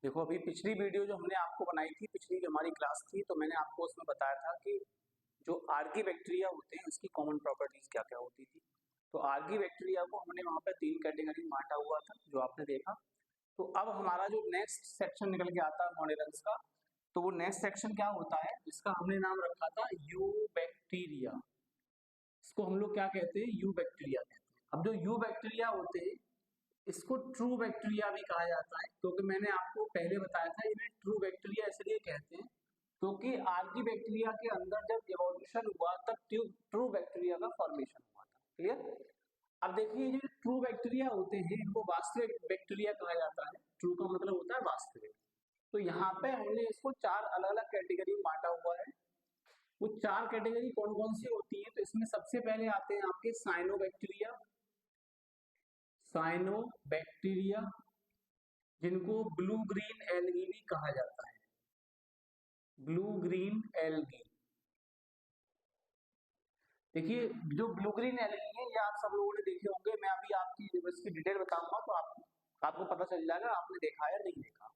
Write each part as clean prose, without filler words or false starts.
देखो, अभी पिछली वीडियो जो हमने आपको बनाई थी, पिछली जो हमारी क्लास थी, तो मैंने आपको उसमें बताया था कि जो आर्की बैक्टीरिया होते हैं उसकी कॉमन प्रॉपर्टीज क्या क्या होती थी। तो आर्की बैक्टीरिया को हमने वहाँ पे 3 कैटेगरी में बांटा हुआ था जो आपने देखा। तो अब हमारा जो नेक्स्ट सेक्शन निकल के आता है मोनेरन्स का, तो वो नेक्स्ट सेक्शन क्या होता है, जिसका हमने नाम रखा था यू बैक्टीरिया। इसको हम लोग क्या कहते हैं, यू बैक्टीरिया कहते हैं। अब जो यू बैक्टीरिया होते हैं इसको ट्रू बैक्टीरिया भी कहा जाता है, क्योंकि मैंने आपको पहले बताया था इन्हें ट्रू बैक्टीरिया इसलिए कहते हैं क्योंकि आर्की बैक्टीरिया के अंदर जब इवोल्यूशन हुआ तब ट्रू बैक्टीरिया का फॉर्मेशन हुआ था। क्लियर। अब देखिए, जो ट्रू बैक्टीरिया होते हैं इनको वास्तविक बैक्टीरिया कहा जाता है। ट्रू का मतलब होता है वास्तविक। तो यहाँ पे हमने इसको 4 अलग अलग कैटेगरी में बांटा हुआ है। वो 4 कैटेगरी कौन कौन सी होती है, तो इसमें सबसे पहले आते हैं आपके साइनोबैक्टीरिया। साइनोबैक्टीरिया जिनको ब्लू ग्रीन एल्गी भी कहा जाता है, ब्लू ग्रीन एल्गी। देखिए, जो ब्लू ग्रीन एल्गी है ये आप सब लोगों ने देखे होंगे। मैं अभी आपकी इसकी डिटेल बताऊंगा तो आपको पता चल जाएगा आपने देखा है या नहीं देखा।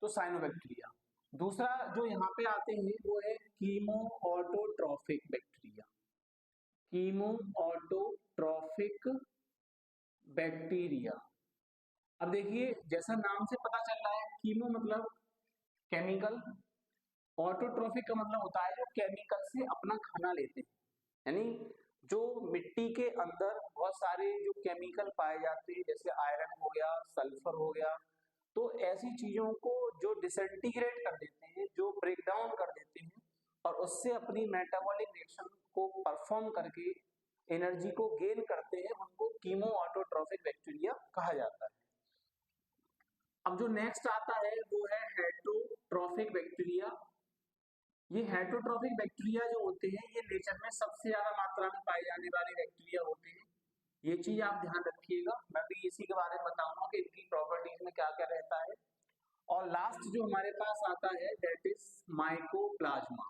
तो साइनोबैक्टीरिया। दूसरा जो यहाँ पे आते हैं वो है chemo autotrophic bacteria. Chemo autotrophic bacteria. अब देखिए, जैसा नाम से पता चल रहा है, कीमो मतलब केमिकल, ऑटोट्रॉफिक का मतलब होता है जो केमिकल से अपना खाना लेते हैं। यानी जो मिट्टी के अंदर बहुत सारे जो केमिकल पाए जाते हैं, जैसे आयरन हो गया, सल्फर हो गया, तो ऐसी चीजों को जो डिसइंटीग्रेट कर देते हैं, जो ब्रेक डाउन कर देते हैं और उससे अपनी मेटाबॉलिक रिएक्शन को परफॉर्म करके एनर्जी को गेन करते हैं, उनको कीमो ऑटोट्रॉफिक बैक्टीरिया कहा जाता है। अब जो नेक्स्ट आता है वो है हेटरोट्रॉफिक बैक्टीरिया। ये हेटरोट्रॉफिक बैक्टीरिया जो होते हैं ये नेचर में सबसे ज्यादा मात्रा में पाए जाने वाले बैक्टीरिया होते हैं। ये चीज आप ध्यान रखिएगा, मैं भी इसी के बारे में बताऊंगा कि इनकी प्रॉपर्टीज में क्या क्या रहता है। और लास्ट जो हमारे पास आता है दैट इज माइकोप्लाज्मा।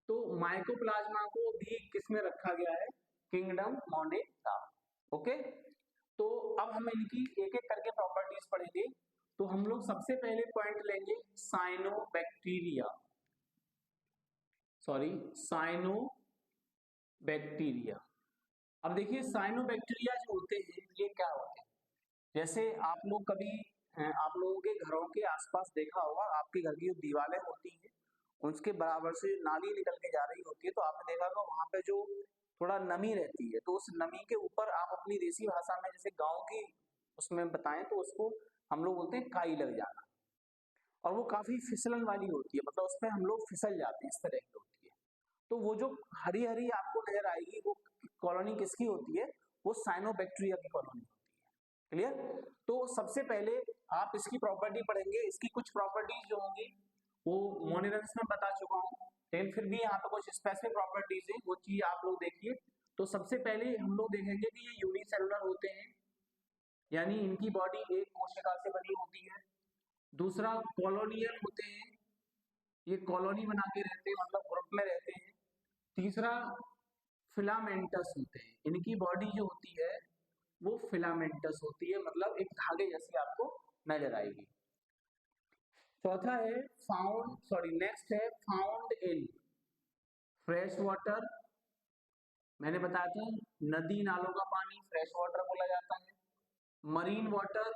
तो माइकोप्लाज्मा को भी किसमें रखा गया है, किंगडम मोनेटा। ओके, तो अब हम इनकी एक एक करके प्रॉपर्टीज पढ़ेंगे। तो हम लोग सबसे पहले पॉइंट लेंगे साइनोबैक्टीरिया, साइनोबैक्टीरिया। अब देखिए, साइनोबैक्टीरिया जो होते हैं ये क्या होते हैं, जैसे आप लोग कभी आप लोगों के घरों के आसपास देखा होगा, आपके घर की जो दीवारें होती हैं उसके बराबर से नाली निकल के जा रही होती है, तो आपने देखा होगा वहां पे जो थोड़ा नमी रहती है, तो उस नमी के ऊपर आप अपनी देसी भाषा में जैसे गांव की उसमें बताएं तो उसको हम लोग बोलते हैं काई लग जाना। और वो काफी फिसलन वाली होती है, मतलब उसमें हम लोग फिसल जाते हैं, इस तरह की होती है। तो वो जो हरी हरी आपको नजर आएगी वो कॉलोनी किसकी होती है, वो साइनोबैक्टीरिया की कॉलोनी होती है। क्लियर। तो सबसे पहले आप इसकी प्रॉपर्टी पढ़ेंगे, इसकी कुछ प्रॉपर्टीज जो होंगी वो मोनेरन्स में बता चुका हूँ, लेकिन फिर भी यहाँ पे कुछ स्पेसिफिक प्रॉपर्टीज है, वो चीज आप लोग देखिए। तो सबसे पहले हम लोग देखेंगे कि ये यूनिसेलुलर होते हैं, यानी इनकी बॉडी एक कोशिका से बनी होती है। दूसरा, कॉलोनियल होते हैं, ये कॉलोनी बना के रहते हैं, मतलब ग्रुप में रहते हैं। तीसरा, फिलामेंटस होते हैं, इनकी बॉडी जो होती है वो फिलामेंटस होती है, मतलब एक धागे जैसी आपको नजर आएगी। चौथा है नेक्स्ट है फाउंड इन फ्रेश वाटर। मैंने बताया था नदी नालों का पानी फ्रेश वाटर बोला जाता है। मरीन वाटर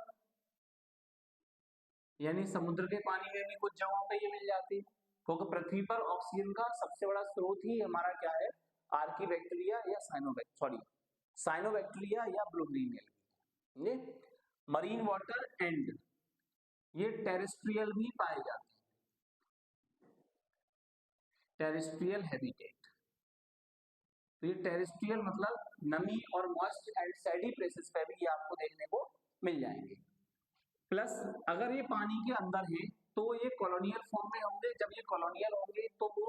यानी समुद्र के पानी में भी कुछ जगहों पे ये मिल जाती है, क्योंकि पृथ्वी पर ऑक्सीजन का सबसे बड़ा स्रोत ही हमारा क्या है, आर्की बैक्टीरिया या साइनोबैक्टीरिया या ब्लू ग्रीन एल्गी। ये मरीन वाटर एंड ये टेरेस्ट्रियल भी पाए जाते हैं, टेरेस्ट्रियल हैबिटेट। तो ये टेरेस्ट्रियल मतलब नमी और मॉइस्ट एंड सैडी प्लेसेस पे भी ये आपको देखने को मिल जाएंगे। प्लस अगर ये पानी के अंदर है तो ये कॉलोनियल फॉर्म में होंगे। जब ये कॉलोनियल होंगे तो वो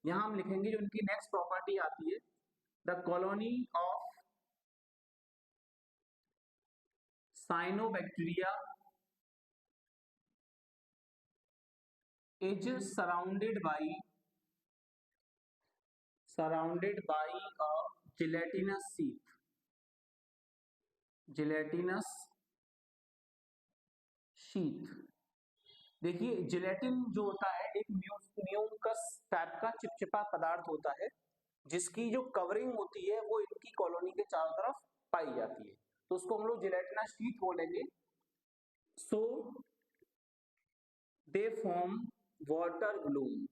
यहाँ हम लिखेंगे, जो इनकी नेक्स्ट प्रॉपर्टी आती है, the colony of cyanobacteria is surrounded by a gelatinous sheath, gelatinous sheath। देखिए जिलेटिन जो होता है एक म्यूकस टाइप का चिपचिपा पदार्थ होता है, जिसकी जो कवरिंग होती है वो इनकी कॉलोनी के चारों तरफ पाई जाती है, तो उसको हम लोग जिलेटिनस शीट बोलेंगे। So they form water bloom,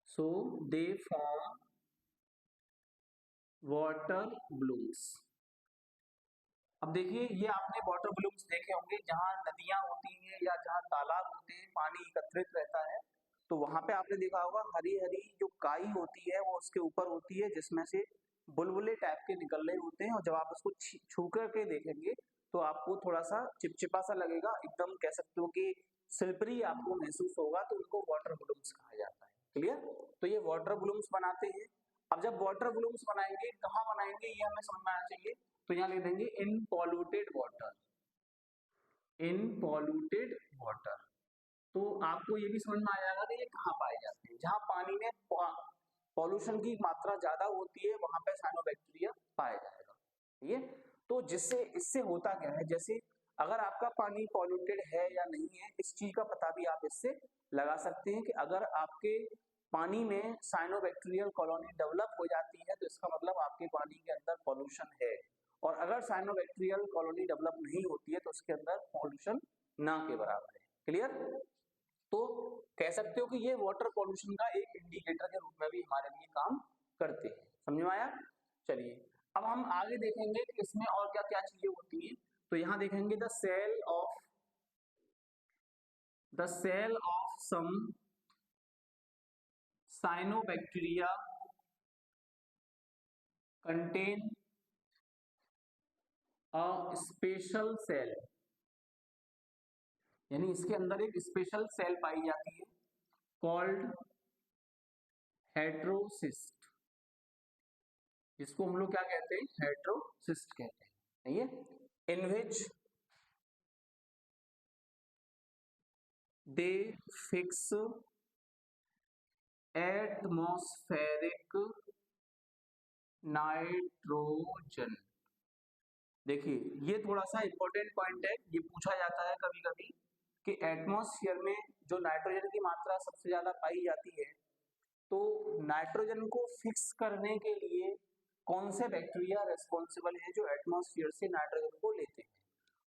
so they form water blooms. अब देखिए ये आपने वाटर ब्लूम्स देखे होंगे जहां नदियां होती हैं या जहां तालाब होते हैं, पानी एकत्रित रहता है, तो वहां पे आपने देखा होगा हरी हरी जो काई होती है वो उसके ऊपर होती है, जिसमें से बुलबुले टाइप के निकल रहे होते हैं, और जब आप उसको छू करके देखेंगे तो आपको थोड़ा सा चिपचिपा सा लगेगा, एकदम कह सकते हो कि सिल्परी आपको महसूस होगा, तो उनको वाटर ब्लूम्स कहा जाता है। क्लियर? तो ये वाटर ब्लूम्स बनाते हैं। अब जब वाटर ब्लूम्स बनाएंगे, कहाँ बनाएंगे ये हमें समझ में आना चाहिए, तो यहाँ लिख देंगे इन पॉल्यूटेड वाटर, इन पॉल्यूटेड वाटर। तो आपको ये भी समझ में आ जाएगा कि ये कहाँ पाए जाते हैं, जहाँ पानी में पॉल्यूशन की मात्रा ज्यादा होती है वहां पे साइनोबैक्टीरिया पाया जाएगा। ये तो जिससे इससे होता क्या है, जैसे अगर आपका पानी पॉल्यूटेड है या नहीं है, इस चीज का पता भी आप इससे लगा सकते हैं कि अगर आपके पानी में साइनोबैक्टीरियल कॉलोनी डेवलप हो जाती है तो इसका मतलब आपके पानी के अंदर पॉल्यूशन है, और अगर साइनोबैक्टीरियल कॉलोनी डेवलप नहीं होती है तो उसके अंदर पॉल्यूशन ना के बराबर है। क्लियर? तो कह सकते हो कि ये वाटर पॉल्यूशन का एक इंडिकेटर के रूप में भी हमारे लिए काम करते हैं। समझ में आया? चलिए अब हम आगे देखेंगे कि इसमें और क्या क्या चीजें होती हैं। तो यहाँ देखेंगे the cell of some cyanobacteria contain a special cell, यानी इसके अंदर एक स्पेशल सेल पाई जाती है कॉल्ड हेट्रोसिस्ट, जिसको हम लोग क्या कहते हैं, हेट्रोसिस्ट कहते हैं। सही है? इन विच दे फिक्स एटमॉस्फेरिक नाइट्रोजन। देखिए ये थोड़ा सा इंपॉर्टेंट पॉइंट है, ये पूछा जाता है कभी कभी कि एटमॉस्फेयर में जो नाइट्रोजन की मात्रा सबसे ज्यादा पाई जाती है, तो नाइट्रोजन को फिक्स करने के लिए कौन से बैक्टीरिया रेस्पॉन्सिबल है जो एटमॉस्फेयर से नाइट्रोजन को लेते हैं।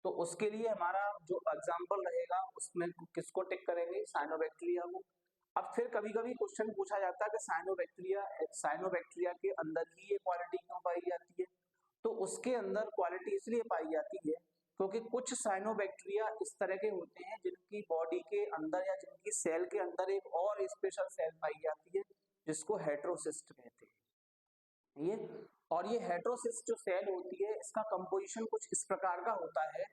तो उसके लिए हमारा जो एग्जाम्पल रहेगा उसमें किसको टिक करेंगे, साइनोबैक्टीरिया को। अब फिर कभी कभी क्वेश्चन पूछा जाता है कि साइनोबैक्टीरिया के अंदर ही ये क्वालिटी क्यों पाई जाती है, तो उसके अंदर क्वालिटी इसलिए पाई जाती है क्योंकि कुछ साइनोबैक्टीरिया इस तरह के होते हैं जिनकी बॉडी के अंदर या जिनकी सेल के अंदर एक और स्पेशल सेल पाई जाती है जिसको हेट्रोसिस्ट कहते हैं। ये और ये हेट्रोसिस्ट जो सेल होती है इसका कंपोजिशन कुछ इस प्रकार का होता है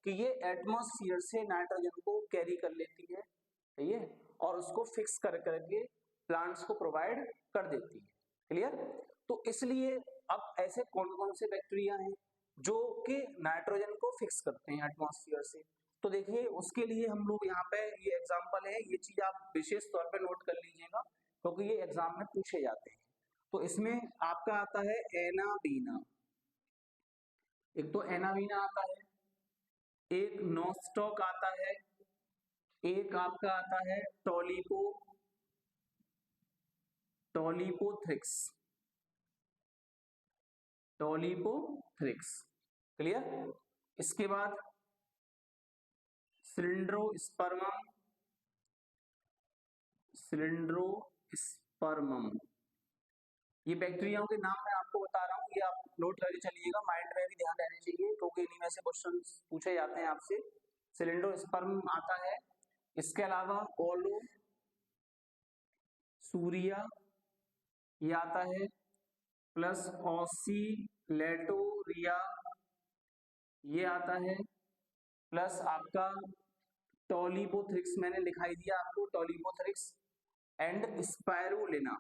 कि ये एटमॉस्फेयर से नाइट्रोजन को कैरी कर लेती है, सही है, और उसको फिक्स कर करके प्लांट्स को प्रोवाइड कर देती है। क्लियर? तो इसलिए अब ऐसे कौन कौन से बैक्टीरिया हैं जो कि नाइट्रोजन को फिक्स करते हैं एटमॉस्फेयर से, तो देखिए उसके लिए हम लोग यहाँ पे ये एग्जांपल है, ये चीज आप विशेष तौर पे नोट कर लीजिएगा क्योंकि ये एग्जाम में पूछे जाते हैं। तो इसमें आपका आता है एनाबीना, एक तो एनाबीना आता है, एक नोस्टॉक आता है, एक आपका आता है टोलिपोथ्रिक्स, क्लियर? इसके बाद सिलिंड्रोस्पर्मम। ये बैक्टीरियाओं के नाम मैं आपको बता रहा हूँ, ये आप नोट करके चलिएगा, माइंड में भी ध्यान रहना चाहिए क्योंकि इन्हीं में से क्वेश्चन पूछे जाते हैं आपसे। सिलिंड्रोस्पर्म आता है, इसके अलावा ओलोसूरिया ये आता है, प्लस ऑसिलेटोरिया ये आता है, प्लस आपका टोलिपोथ्रिक्स मैंने लिखाई दिया आपको, टोलिपोथ्रिक्स एंड स्पाइरुलिना।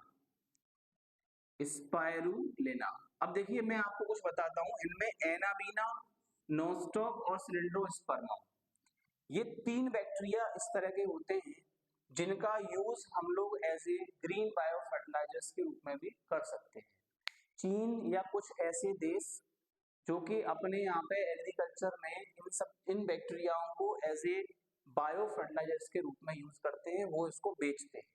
अब देखिए मैं आपको कुछ बताता हूं, इनमें एनाबीना, नोस्टॉक और सिलिंड्रोस्पर्मम, ये तीन बैक्टीरिया इस तरह के होते हैं जिनका यूज हम लोग as a green bio fertilizers के रूप में भी कर सकते हैं। चीन या कुछ ऐसे देश जो कि अपने यहाँ पे एग्रीकल्चर में इन बैक्टीरियाओं को एज ए बायो फर्टिलाइजर्स के रूप में यूज करते हैं, वो इसको बेचते हैं।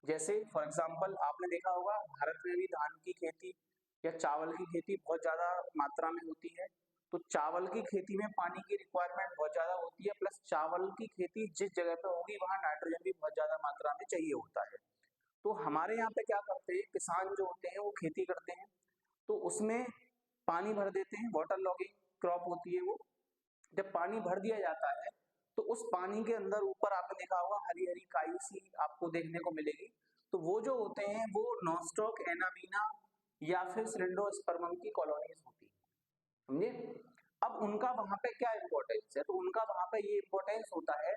जैसे फॉर एग्जांपल आपने देखा होगा भारत में भी धान की खेती या चावल की खेती बहुत ज्यादा मात्रा में होती है, तो चावल की खेती में पानी की रिक्वायरमेंट बहुत ज्यादा होती है, प्लस चावल की खेती जिस जगह पे होगी वहां नाइट्रोजन भी बहुत ज्यादा मात्रा में चाहिए होता है। तो हमारे यहाँ पे क्या करते हैं, किसान जो होते हैं वो खेती करते हैं, तो उसमें पानी भर देते हैं, वाटर लॉगिंग क्रॉप होती है वो। जब पानी भर दिया जाता है तो उस पानी के अंदर ऊपर आपने देखा होगा हरी हरी काई सी आपको देखने को मिलेगी, तो वो जो होते हैं वो नॉस्टॉक एनाबीना या फिर सिलिंडोस्पर्मम की कॉलोनीज होती है, समझे। अब उनका वहां पे क्या इंपॉर्टेंस है, तो उनका वहां पे ये इंपॉर्टेंस होता है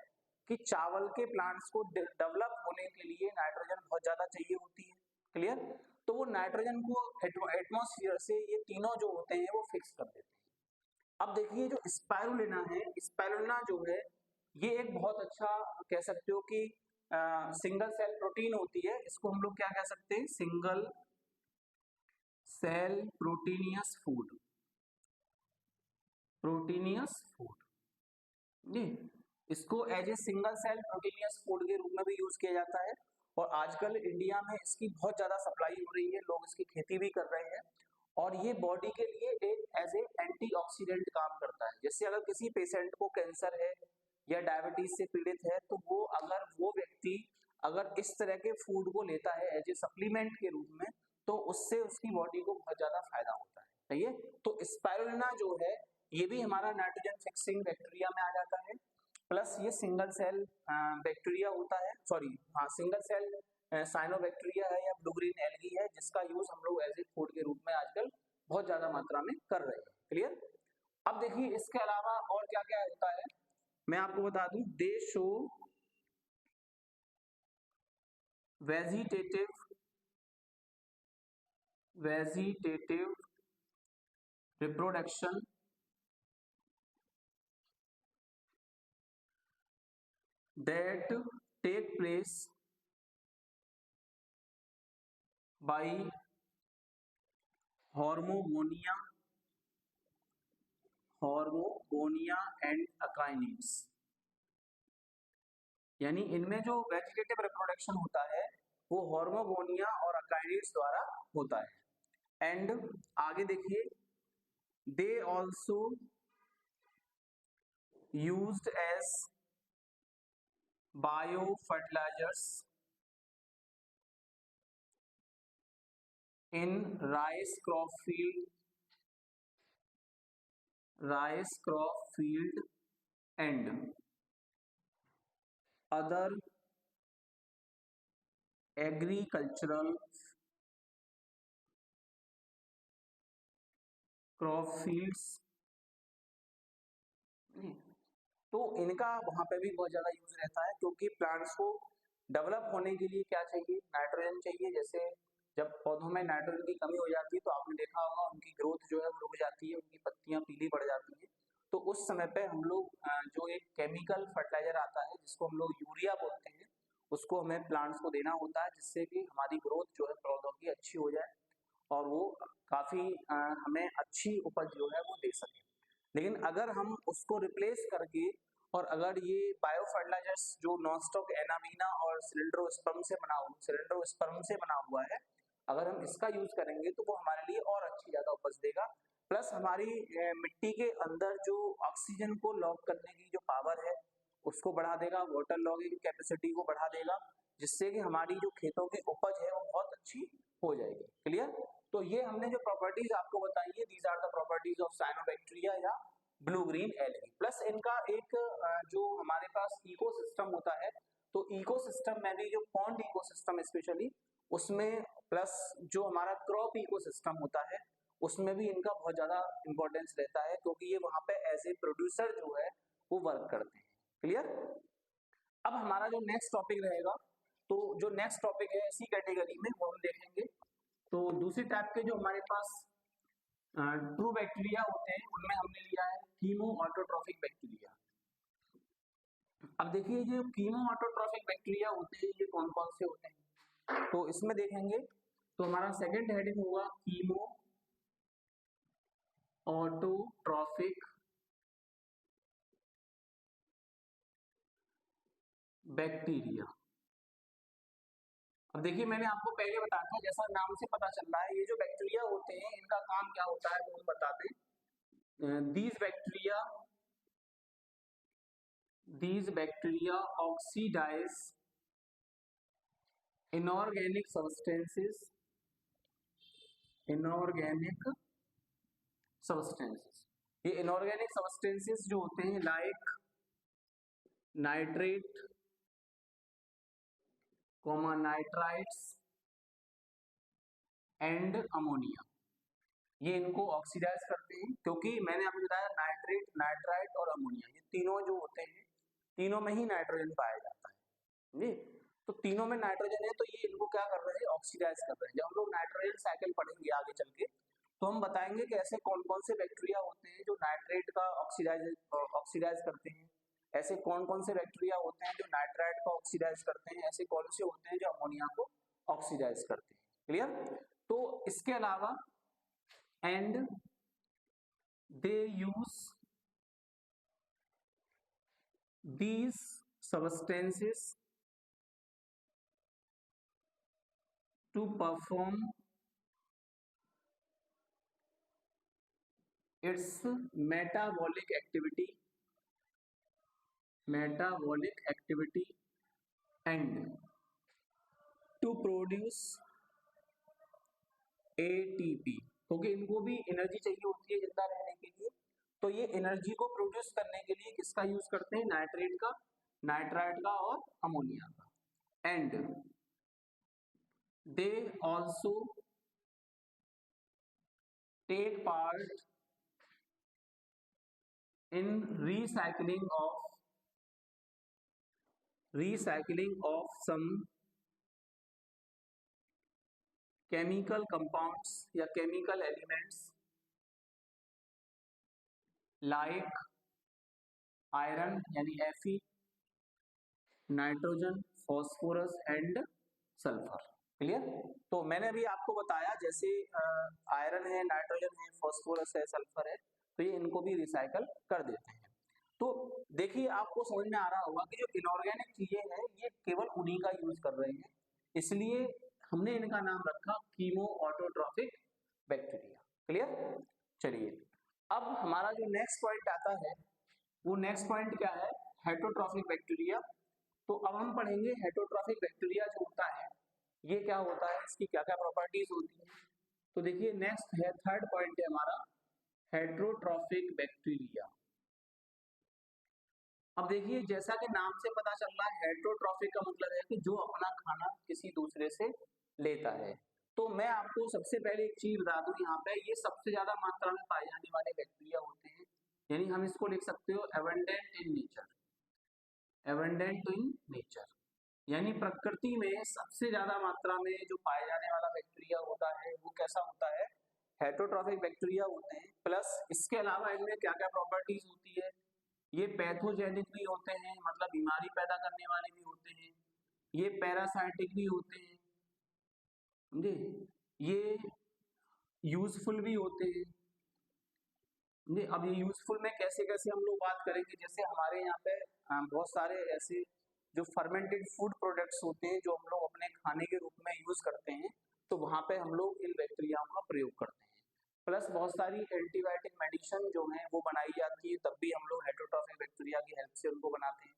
कि चावल के प्लांट्स को डेवलप होने के लिए नाइट्रोजन बहुत ज्यादा चाहिए होती है, क्लियर। तो वो नाइट्रोजन को एटमॉस्फेयर से ये तीनों जो होते हैं वो फिक्स कर देते हैं। अब देखिए जो स्पाइरुलिना है, स्पाइरुलिना जो है ये एक बहुत अच्छा कह सकते हो कि सिंगल सेल प्रोटीन होती है, इसको हम लोग क्या कह सकते हैं, single cell proteinaceous food, proteinaceous food जी। इसको as a single cell proteinaceous food के रूप में भी यूज किया जाता है, और आजकल इंडिया में इसकी बहुत ज्यादा सप्लाई हो रही है, लोग इसकी खेती भी कर रहे हैं, और ये बॉडी के लिए एक एज ए एंटीऑक्सीडेंट काम करता है। जैसे अगर किसी पेशेंट को कैंसर है या डायबिटीज से पीड़ित है, तो वो अगर वो व्यक्ति अगर इस तरह के फूड को लेता है एज ए सप्लीमेंट के रूप में, तो उससे उसकी बॉडी को बहुत ज्यादा फायदा होता है, सही है। तो स्पाइरुलिना जो है ये भी हमारा नाइट्रोजन फिक्सिंग बैक्टीरिया में आ जाता है, प्लस ये सिंगल सेल बैक्टीरिया होता है, सॉरी हाँ सिंगल सेल साइनोबैक्टीरिया है या ब्लू ग्रीन एल्गी है, जिसका यूज हम लोग एज ए फूड के रूप में आजकल बहुत ज्यादा मात्रा में कर रहे हैं, क्लियर। अब देखिए इसके अलावा और क्या क्या होता है, मैं आपको बता दूं, they show vegetative reproduction that take place by hormogonia and akinetes. यानी इनमें जो वेजिटेटिव रिप्रोडक्शन होता है वो हॉर्मोगोनिया और अकाइनिड्स द्वारा होता है। एंड आगे देखिए, they also used as bio fertilizers in rice crop field and other agricultural crop fields. तो इनका वहां पे भी बहुत ज्यादा यूज रहता है, क्योंकि प्लांट्स को डेवलप होने के लिए क्या चाहिए, नाइट्रोजन चाहिए। जैसे जब पौधों में नाइट्रोजन की कमी हो जाती है तो आपने देखा होगा उनकी ग्रोथ जो है वो रुक जाती है, उनकी पत्तियां पीली पड़ जाती है। तो उस समय पे हम लोग जो एक केमिकल फर्टिलाइजर आता है जिसको हम लोग यूरिया बोलते हैं, उसको हमें प्लांट्स को देना होता है, जिससे कि हमारी ग्रोथ जो है पौधों की अच्छी हो जाए और वो काफी हमें अच्छी उपज जो है वो दे सके। लेकिन अगर हम उसको रिप्लेस करके, और अगर ये बायो फर्टिलाइजर्स जो नॉनस्टॉक एनामीना और सिलिंड्रोस्पर्म से बना हुआ है, अगर हम इसका यूज करेंगे तो वो हमारे लिए और अच्छी ज्यादा उपज देगा, प्लस हमारी मिट्टी के अंदर जो ऑक्सीजन को लॉक करने की जो पावर है उसको बढ़ा देगा, वाटर लॉगिंग कैपेसिटी को बढ़ा देगा, जिससे कि हमारी जो खेतों की उपज है वो बहुत अच्छी हो जाएगी, क्लियर। तो ये हमने जो प्रॉपर्टीज आपको बताई है, these are the properties of cyanobacteria या ब्लू ग्रीन एल्गी। प्लस इनका एक जो हमारे पास इकोसिस्टम होता है, तो इकोसिस्टम में भी जो पॉन्ड इकोसिस्टम स्पेशली उसमें, प्लस जो हमारा क्रॉप इकोसिस्टम होता है उसमें भी इनका बहुत ज्यादा इंपॉर्टेंस रहता है, क्योंकि ये वहां पे एज ए प्रोड्यूसर जो है वो वर्क करते हैं, क्लियर। अब हमारा जो नेक्स्ट टॉपिक रहेगा, तो जो नेक्स्ट टॉपिक है इसी कैटेगरी में वो हम देखेंगे। तो दूसरी टाइप के जो हमारे पास ट्रू बैक्टीरिया होते हैं उनमें हमने लिया है कीमो ऑटोट्रॉफिक बैक्टीरिया। अब देखिए जो कीमो ऑटोट्रॉफिक बैक्टीरिया होते हैं ये कौन कौन से होते हैं, तो इसमें देखेंगे तो हमारा सेकंड हेडिंग होगा कीमो ऑटोट्रॉफिक बैक्टीरिया। अब देखिए मैंने आपको पहले बताया था, जैसा नाम से पता चल रहा है, ये जो बैक्टीरिया होते हैं इनका काम क्या होता है वो हम बताते हैं। these bacteria oxidize inorganic substances ये इनऑर्गेनिक सब्सटेंसेस जो होते हैं like nitrate, nitrites and ammonia, ये इनको ऑक्सीडाइज करते हैं, क्योंकि मैंने आपको बताया नाइट्रेट, नाइट्राइट और अमोनिया ये तीनों जो होते हैं, तीनों में ही नाइट्रोजन पाया जाता है जी। तो तीनों में नाइट्रोजन है, तो ये इनको क्या कर रहे हैं, ऑक्सीडाइज कर रहे हैं। जब हम लोग नाइट्रोजन साइकिल पढ़ेंगे आगे चल के, तो हम बताएंगे कि ऐसे कौन कौन से बैक्टीरिया होते हैं जो नाइट्रेट का ऑक्सीडाइज करते हैं, ऐसे कौन कौन से बैक्टीरिया होते हैं जो नाइट्राइट को ऑक्सीडाइज करते हैं, ऐसे कौन से होते हैं जो अमोनिया को ऑक्सीडाइज करते हैं। क्लियर? तो इसके अलावा and they use these substances to perform its metabolic activity and to produce ATP, क्योंकि इनको भी एनर्जी चाहिए होती है जिंदा रहने के लिए, तो ये एनर्जी को प्रोड्यूस करने के लिए किसका यूज करते हैं, नाइट्रेट का, नाइट्राइट का और अमोनिया का। And they also take part in recycling of some chemical compounds या chemical elements like iron यानी Fe, nitrogen, phosphorus and sulphur. Clear? तो मैंने अभी आपको बताया जैसे आयरन है, नाइट्रोजन है, फॉस्फोरस है, सल्फर है, तो ये इनको भी रिसाइकल कर देते हैं। तो देखिए आपको समझ में आ रहा होगा कि जो इनऑर्गेनिक चीजें हैं ये केवल उन्हीं का यूज कर रहे हैं, इसलिए हमने इनका नाम रखा कीमो ऑटोट्रॉफिक बैक्टीरिया। क्लियर? चलिए अब हमारा जो नेक्स्ट पॉइंट आता है वो नेक्स्ट पॉइंट क्या है, हेटरोट्रॉफिक बैक्टीरिया। तो अब हम पढ़ेंगे हेटरोट्रॉफिक बैक्टीरिया जो होता है ये क्या होता है, इसकी क्या क्या प्रॉपर्टीज होती है। तो देखिए नेक्स्ट है, थर्ड पॉइंट है हमारा हेटरोट्रॉफिक बैक्टीरिया। अब देखिए जैसा कि नाम से पता चल रहा है, हेटरोट्रॉफिक का मतलब है कि जो अपना खाना किसी दूसरे से लेता है। तो मैं आपको सबसे पहले एक चीज बता दूं, यहाँ पे ये सबसे ज्यादा मात्रा में पाए जाने वाले बैक्टीरिया होते हैं, यानी हम इसको लिख सकते हो एबंडेंट इन नेचर, यानी प्रकृति में सबसे ज्यादा मात्रा में जो पाए जाने वाला बैक्टीरिया होता है वो कैसा होता है, हेटरोट्रॉफिक बैक्टीरिया होते हैं। प्लस इसके अलावा इनमें क्या क्या प्रॉपर्टीज होती है, ये पैथोजेनिक भी होते हैं, मतलब बीमारी पैदा करने वाले भी होते हैं, ये पैरासाइटिक भी होते हैं, समझे, ये यूजफुल भी होते हैं। अब ये यूजफुल में कैसे कैसे हम लोग बात करेंगे, जैसे हमारे यहाँ पे बहुत सारे ऐसे जो फर्मेंटेड फूड प्रोडक्ट्स होते हैं जो हम लोग अपने खाने के रूप में यूज करते हैं, तो वहाँ पे हम लोग इन बैक्टीरियाओं का प्रयोग करते हैं। प्लस बहुत सारी एंटीबायोटिक मेडिसिन जो है वो बनाई जाती है, तब भी हम लोग हेटरोट्रॉफिक बैक्टीरिया की हेल्प से उनको बनाते हैं।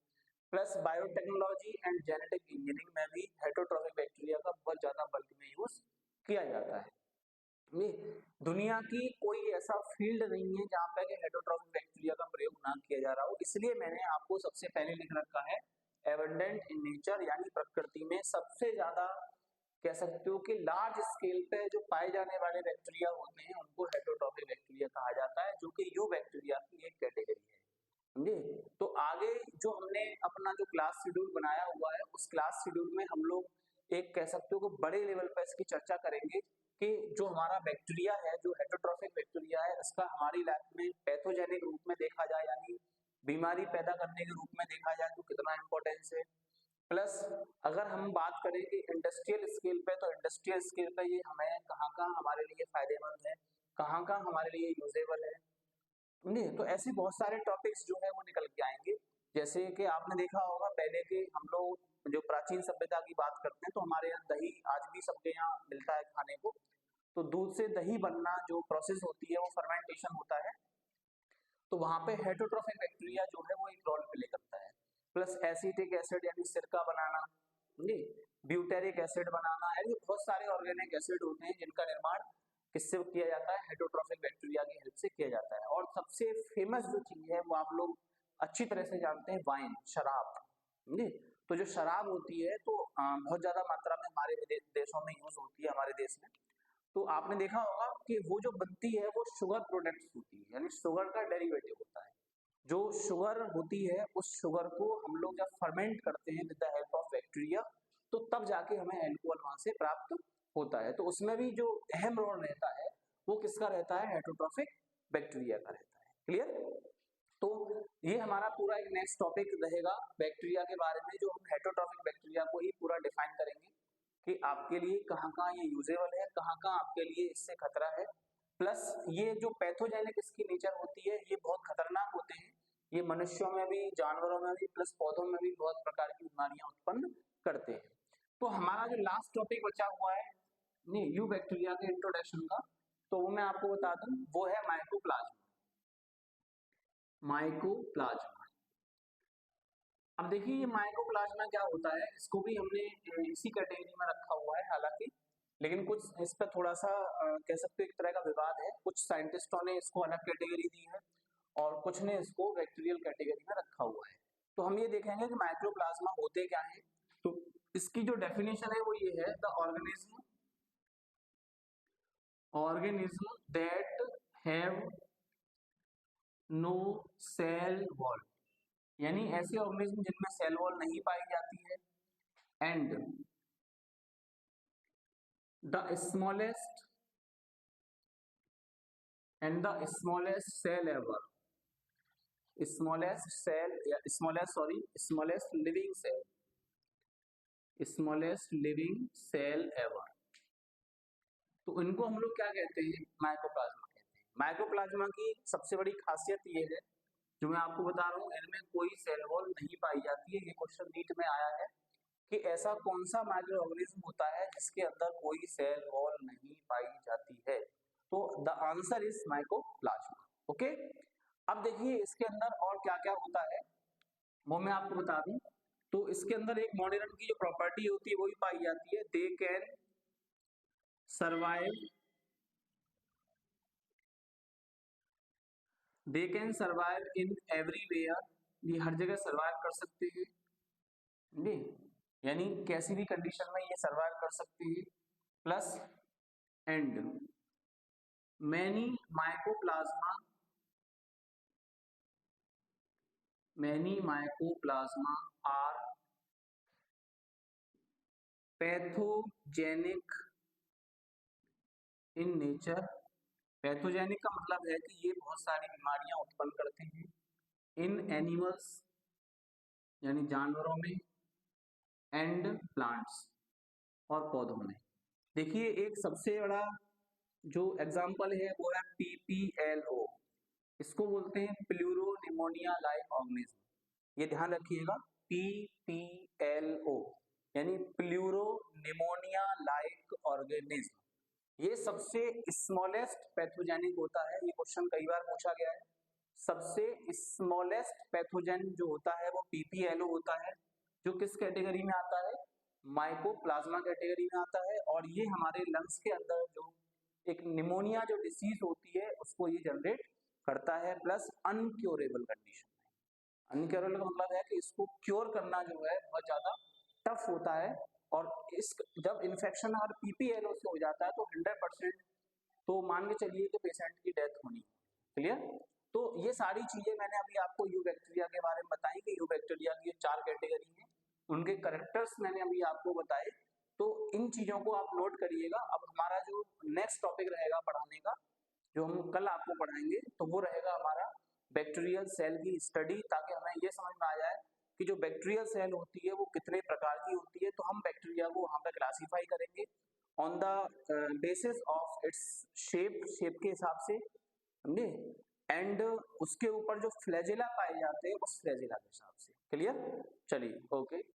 Plus biotechnology and genetic engineering में भी हेटरोट्रॉफिक बैक्टीरिया का बहुत ज्यादा बल्क में यूज किया जाता है। दुनिया की कोई ऐसा फील्ड नहीं है जहाँ पे हेटरोट्रॉफिक बैक्टीरिया का प्रयोग ना किया जा रहा हो, इसलिए मैंने आपको सबसे पहले लिख रखा है एबंडेंट इन नेचर, यानी प्रकृति में सबसे ज्यादा कह सकते हो कि लार्ज स्केल पे जो पाए जाने वाले बैक्टीरिया होते हैं उनको हेटरोट्रॉफिक बैक्टीरिया कहा जाता है, जो कि यू बैक्टीरिया की एक कैटेगरी है। समझे? तो आगे जो हमने अपना जो क्लास शेड्यूल बनाया हुआ है उस क्लास शेड्यूल में हम लोग एक कह सकते हो कि बड़े लेवल पर इसकी चर्चा करेंगे कि जो हमारा बैक्टीरिया है, जो हेटरोट्रॉफिक बैक्टीरिया है, इसका हमारी लाइफ में पैथोजेनिक रूप में देखा जाए यानी बीमारी पैदा करने के रूप में देखा जाए तो कितना इंपॉर्टेंस है। प्लस अगर हम बात करें कि इंडस्ट्रियल स्केल पे, तो इंडस्ट्रियल स्केल पे ये हमें कहाँ कहाँ हमारे लिए फायदेमंद है, कहाँ कहाँ हमारे लिए यूजेबल है। नहीं तो ऐसे बहुत सारे टॉपिक्स जो है वो निकल के आएंगे जैसे कि आपने देखा होगा पहले के हम लोग जो प्राचीन सभ्यता की बात करते हैं तो हमारे यहाँ दही आज भी सबके यहाँ मिलता है खाने को। तो दूध से दही बनना जो प्रोसेस होती है वो फर्मेंटेशन होता है। तो वहां पे हेटरोट्रोफिक बैक्टीरिया जो है वो एक रोल प्ले करता है। प्लस एसिटिक एसिड यानी सिरका बनाना, ब्यूटेरिक एसिड बनाना, ऐसे बहुत सारे ऑर्गेनिक एसिड होते हैं जिनका निर्माण किससे किया जाता है, हेटरोट्रोफिक बैक्टीरिया की हेल्प से किया जाता है। और सबसे फेमस जो चीज है वो आप लोग अच्छी तरह से जानते हैं, वाइन, शराब। तो जो शराब होती है तो बहुत ज्यादा मात्रा में हमारे देशों में यूज होती है, हमारे देश में। तो आपने देखा होगा कि वो जो बनती है वो शुगर प्रोडक्ट्स होती है, यानी शुगर का डेरिवेटिव होता है। जो शुगर होती है उस शुगर को हम लोग जब फर्मेंट करते हैं with the help of bacteria तो तब जाके हमें अल्कोहल वहां से प्राप्त होता है। तो उसमें भी जो अहम रोल रहता है वो किसका रहता है, हेटरोट्रोफिक बैक्टीरिया का रहता है। क्लियर? तो ये हमारा पूरा एक नेक्स्ट टॉपिक रहेगा बैक्टीरिया के बारे में, जो हम हेटरोट्रोफिक बैक्टीरिया को ही पूरा डिफाइन करेंगे कि आपके लिए कहाँ कहाँ ये यूजेबल है, कहाँ कहाँ आपके लिए इससे खतरा है। प्लस ये जो पैथोजेनिक इसकी नेचर होती है ये बहुत खतरनाक होते हैं, ये मनुष्यों में भी, जानवरों में भी, प्लस पौधों में भी बहुत प्रकार की बीमारियां उत्पन्न करते हैं। तो हमारा जो लास्ट टॉपिक बचा हुआ है यू बैक्टीरिया के इंट्रोडक्शन का, तो वो मैं आपको बता दूं, वो है माइकोप्लाज्मा। माइकोप्लाज्मा, अब देखिए ये माइकोप्लाज्मा क्या होता है, इसको भी हमने इसी कैटेगरी में रखा हुआ है हालांकि, लेकिन कुछ इस पर थोड़ा सा कह सकते हो एक तरह का विवाद है। कुछ साइंटिस्टों ने इसको अलग कैटेगरी दी है और कुछ ने इसको बैक्टीरियल कैटेगरी में रखा हुआ है। तो हम ये देखेंगे कि माइकोप्लाज्मा होते क्या है। तो इसकी जो डेफिनेशन है वो ये है, the organism that have no cell wall, यानी ऐसे ऑर्गेनिज्म जिनमें सेल वॉल नहीं पाई जाती है, and the smallest cell ever, smallest living cell ever. तो इनको हम लोग क्या कहते हैं, माइकोप्लाज्मा कहते हैं। माइकोप्लाज्मा की सबसे बड़ी खासियत ये है, जो मैं आपको बता रहा हूँ, इनमें कोई सेल वॉल नहीं पाई जाती है। ये क्वेश्चन नीट में आया है कि ऐसा कौन सा माइक्रो ऑर्गेनिज्म होता है जिसके अंदर कोई सेल वॉल नहीं पाई जाती है। तो the answer is mycoplasma. Okay, अब देखिए इसके अंदर और क्या क्या होता है वो मैं आपको बता दूं। तो इसके अंदर एक मोनिरन की जो प्रॉपर्टी होती है वो भी पाई जाती है, they can survive in everywhere, ये हर जगह सर्वाइव कर सकते हैं, यानी कैसी भी कंडीशन में ये सर्वाइव कर सकते हैं। Plus and many mycoplasma are pathogenic in nature. Pathogenic का मतलब है कि ये बहुत सारी बीमारियां उत्पन्न करते हैं इन एनिमल्स यानी जानवरों में, एंड प्लांट्स और पौधों में। देखिए एक सबसे बड़ा जो एग्जाम्पल है वो है PPLO, इसको बोलते हैं प्लूरो निमोनिया लाइक ऑर्गेनिज्म। ये ध्यान रखिएगा, PPLO यानी प्लूरो निमोनिया लाइक ऑर्गेनिज्म। ये सबसे स्मॉलेस्ट पैथोजेनिक होता है, ये क्वेश्चन कई बार पूछा गया है। सबसे स्मॉलेस्ट पैथोजन जो होता है वो PPLO होता है, जो किस कैटेगरी में आता है, माइकोप्लाज्मा कैटेगरी में आता है। और ये हमारे लंग्स के अंदर जो एक निमोनिया जो डिसीज होती है उसको ये जनरेट करता है, प्लस अनक्योरेबल कंडीशन में। अनक्योरेबल का मतलब है कि इसको क्योर करना जो है बहुत ज्यादा टफ होता है, और इस जब इन्फेक्शन अगर PPLO से हो जाता है तो 100% तो मान के चलिए कि पेशेंट की डेथ होनी। क्लियर? तो ये सारी चीजें मैंने अभी आपको यू बैक्टीरिया के बारे में बताई कि यू बैक्टीरिया की 4 कैटेगरी है, उनके करेक्टर्स मैंने अभी आपको बताए। तो इन चीजों को आप नोट करिएगा। अब हमारा जो नेक्स्ट टॉपिक रहेगा पढ़ाने का, जो हम कल आपको पढ़ाएंगे, तो वो रहेगा हमारा बैक्टीरियल सेल की स्टडी, ताकि हमें ये समझ में आ जाए कि जो बैक्टीरियल सेल होती है वो कितने प्रकार की होती है। तो हम बैक्टीरिया को वहां पर क्लासीफाई करेंगे on the basis of its shape के हिसाब से, समझे, एंड उसके ऊपर जो फ्लैजेला पाए जाते हैं उस फ्लैजेला के हिसाब से। क्लियर? चलिए ओके।